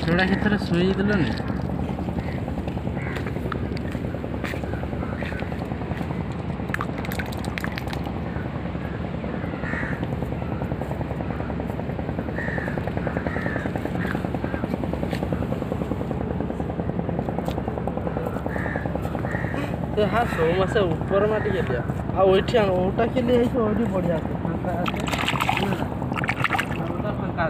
ମାଛଟା କେତେରେ ଶୋଇ ଦେଲନି। हाँ सो मासे ऊपर में टिके दिया आठ ओटा के लिए बढ़िया फाँका फाँका